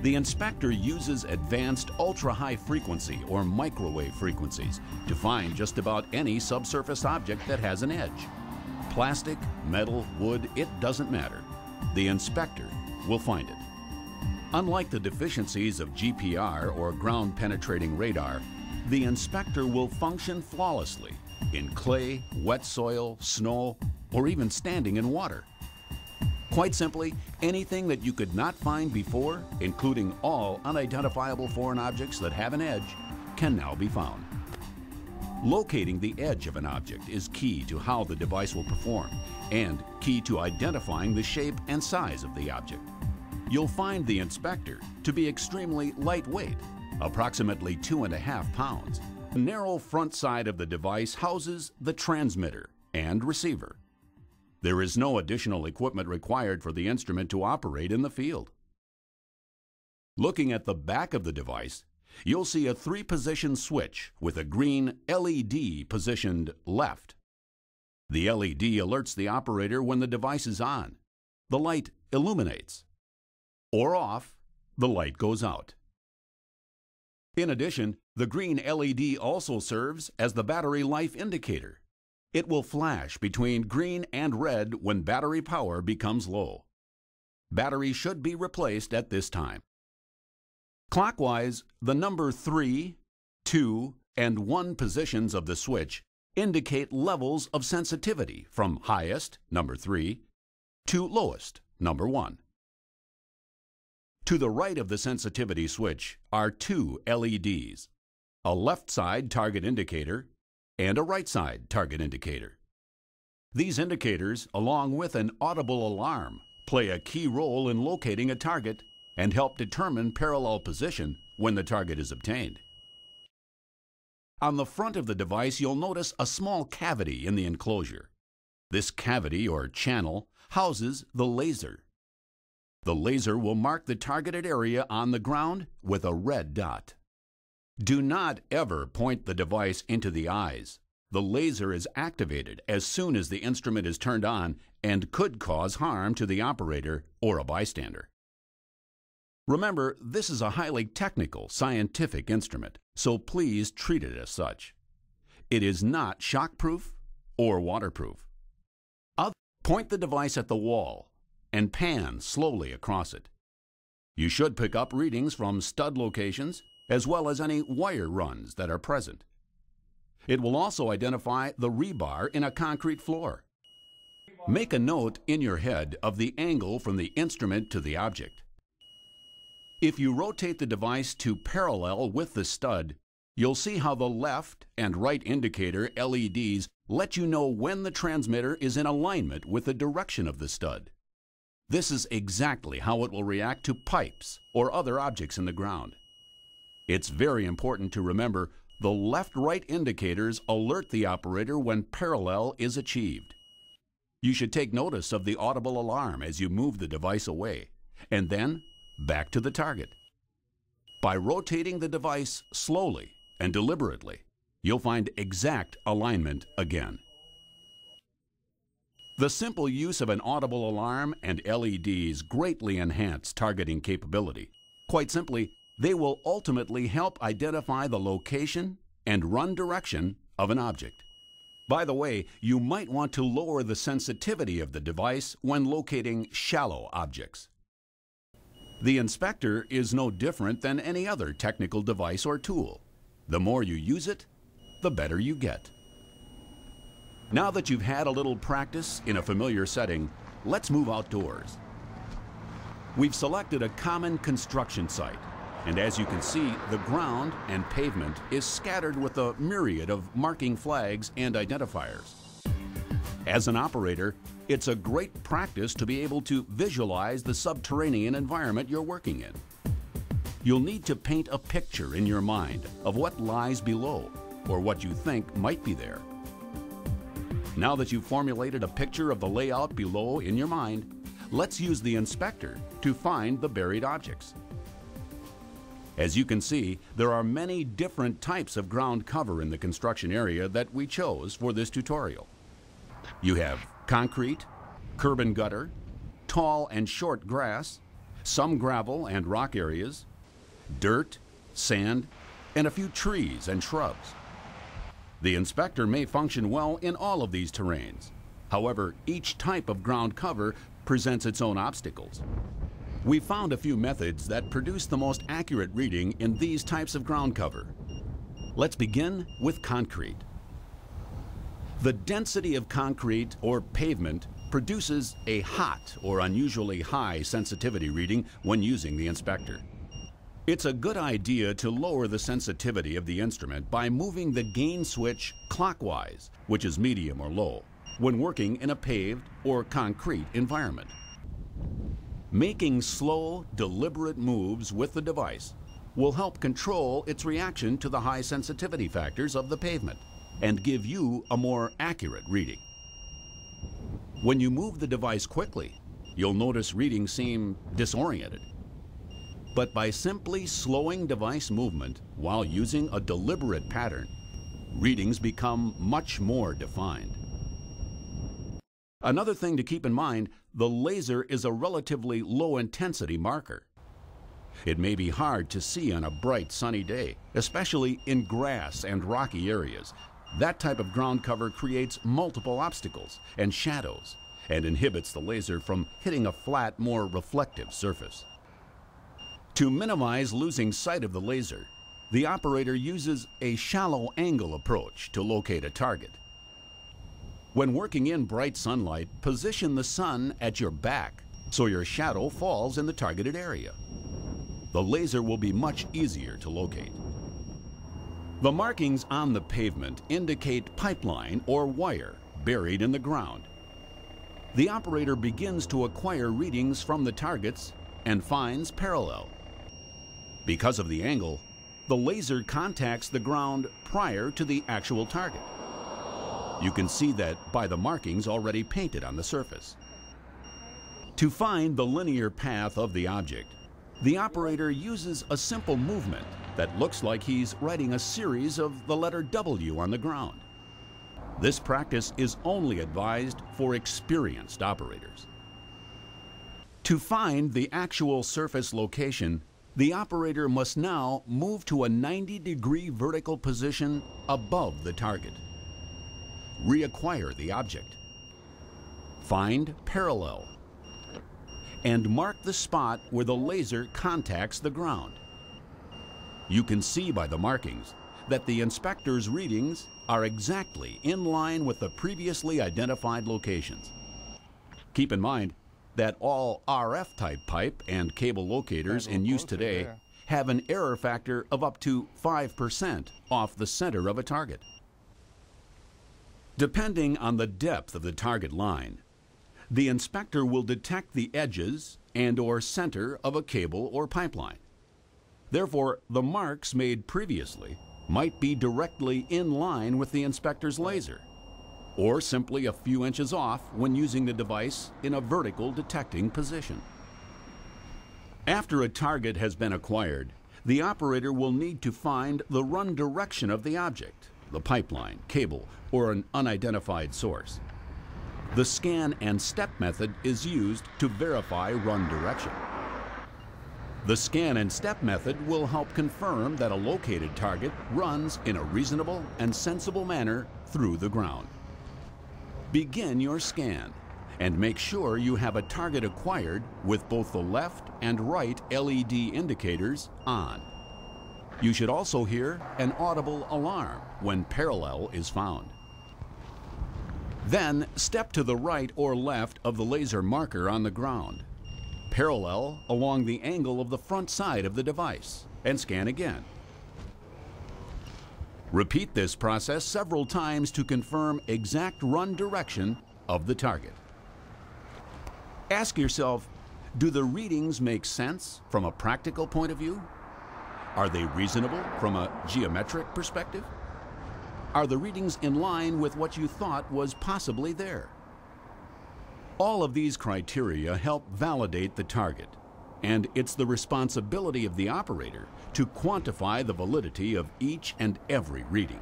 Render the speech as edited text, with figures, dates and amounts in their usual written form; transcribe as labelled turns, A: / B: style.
A: The inspector uses advanced ultra-high frequency or microwave frequencies to find just about any subsurface object that has an edge. Plastic, metal, wood, it doesn't matter. The inspector will find it. Unlike the deficiencies of GPR or ground-penetrating radar, the inspector will function flawlessly in clay, wet soil, snow, or even standing in water. Quite simply, anything that you could not find before, including all unidentifiable foreign objects that have an edge, can now be found. Locating the edge of an object is key to how the device will perform and key to identifying the shape and size of the object. You'll find the inspector to be extremely lightweight, approximately 2.5 pounds. The narrow front side of the device houses the transmitter and receiver. There is no additional equipment required for the instrument to operate in the field. Looking at the back of the device, you'll see a 3-position switch with a green LED positioned left. The LED alerts the operator when the device is on. The light illuminates. Or off, the light goes out. In addition, the green LED also serves as the battery life indicator. It will flash between green and red when battery power becomes low. Battery should be replaced at this time. Clockwise, the number 3, 2, and 1 positions of the switch indicate levels of sensitivity from highest, number 3, to lowest, number 1. To the right of the sensitivity switch are 2 LEDs, a left side target indicator and a right side target indicator. These indicators, along with an audible alarm, play a key role in locating a target and help determine parallel position when the target is obtained. On the front of the device, you'll notice a small cavity in the enclosure. This cavity or channel houses the laser. The laser will mark the targeted area on the ground with a red dot. Do not ever point the device into the eyes. The laser is activated as soon as the instrument is turned on and could cause harm to the operator or a bystander. Remember, this is a highly technical, scientific instrument, so please treat it as such. It is not shockproof or waterproof. Point the device at the wall and pan slowly across it. You should pick up readings from stud locations as well as any wire runs that are present. It will also identify the rebar in a concrete floor. Make a note in your head of the angle from the instrument to the object. If you rotate the device to parallel with the stud, you'll see how the left and right indicator LEDs let you know when the transmitter is in alignment with the direction of the stud. This is exactly how it will react to pipes or other objects in the ground. It's very important to remember the left-right indicators alert the operator when parallel is achieved. You should take notice of the audible alarm as you move the device away, and then back to the target. By rotating the device slowly and deliberately, you'll find exact alignment again. The simple use of an audible alarm and LEDs greatly enhance targeting capability. Quite simply, they will ultimately help identify the location and run direction of an object. By the way, you might want to lower the sensitivity of the device when locating shallow objects. The inspector is no different than any other technical device or tool. The more you use it, the better you get. Now that you've had a little practice in a familiar setting, let's move outdoors. We've selected a common construction site, and as you can see, the ground and pavement is scattered with a myriad of marking flags and identifiers. As an operator, it's a great practice to be able to visualize the subterranean environment you're working in. You'll need to paint a picture in your mind of what lies below or what you think might be there. Now that you've formulated a picture of the layout below in your mind, let's use the inspector to find the buried objects. As you can see, there are many different types of ground cover in the construction area that we chose for this tutorial. You have concrete, curb and gutter, tall and short grass, some gravel and rock areas, dirt, sand, and a few trees and shrubs. The inspector may function well in all of these terrains. However, each type of ground cover presents its own obstacles. We found a few methods that produce the most accurate reading in these types of ground cover. Let's begin with concrete. The density of concrete or pavement produces a hot or unusually high sensitivity reading when using the inspector. It's a good idea to lower the sensitivity of the instrument by moving the gain switch clockwise, which is medium or low, when working in a paved or concrete environment. Making slow, deliberate moves with the device will help control its reaction to the high sensitivity factors of the pavement and give you a more accurate reading. When you move the device quickly, you'll notice readings seem disoriented. But by simply slowing device movement while using a deliberate pattern, readings become much more defined. Another thing to keep in mind, the laser is a relatively low-intensity marker. It may be hard to see on a bright sunny day, especially in grass and rocky areas. That type of ground cover creates multiple obstacles and shadows and inhibits the laser from hitting a flat, more reflective surface. To minimize losing sight of the laser, the operator uses a shallow angle approach to locate a target. When working in bright sunlight, position the sun at your back so your shadow falls in the targeted area. The laser will be much easier to locate. The markings on the pavement indicate pipeline or wire buried in the ground. The operator begins to acquire readings from the targets and finds parallel. Because of the angle, the laser contacts the ground prior to the actual target. You can see that by the markings already painted on the surface. To find the linear path of the object, the operator uses a simple movement that looks like he's writing a series of the letter W on the ground. This practice is only advised for experienced operators. To find the actual surface location, the operator must now move to a 90-degree vertical position above the target. Reacquire the object. Find parallel. And mark the spot where the laser contacts the ground. You can see by the markings that the inspector's readings are exactly in line with the previously identified locations. Keep in mind that all RF-type pipe and cable locators in use today have an error factor of up to 5% off the center of a target. Depending on the depth of the target line, the inspector will detect the edges and/or center of a cable or pipeline. Therefore, the marks made previously might be directly in line with the inspector's laser, or simply a few inches off when using the device in a vertical detecting position. After a target has been acquired, the operator will need to find the run direction of the object, the pipeline, cable, or an unidentified source. The scan and step method is used to verify run direction. The scan and step method will help confirm that a located target runs in a reasonable and sensible manner through the ground. Begin your scan and make sure you have a target acquired with both the left and right LED indicators on. You should also hear an audible alarm when parallel is found. Then step to the right or left of the laser marker on the ground. Parallel along the angle of the front side of the device and scan again. Repeat this process several times to confirm exact run direction of the target. Ask yourself, do the readings make sense from a practical point of view? Are they reasonable from a geometric perspective? Are the readings in line with what you thought was possibly there? All of these criteria help validate the target, and it's the responsibility of the operator to quantify the validity of each and every reading.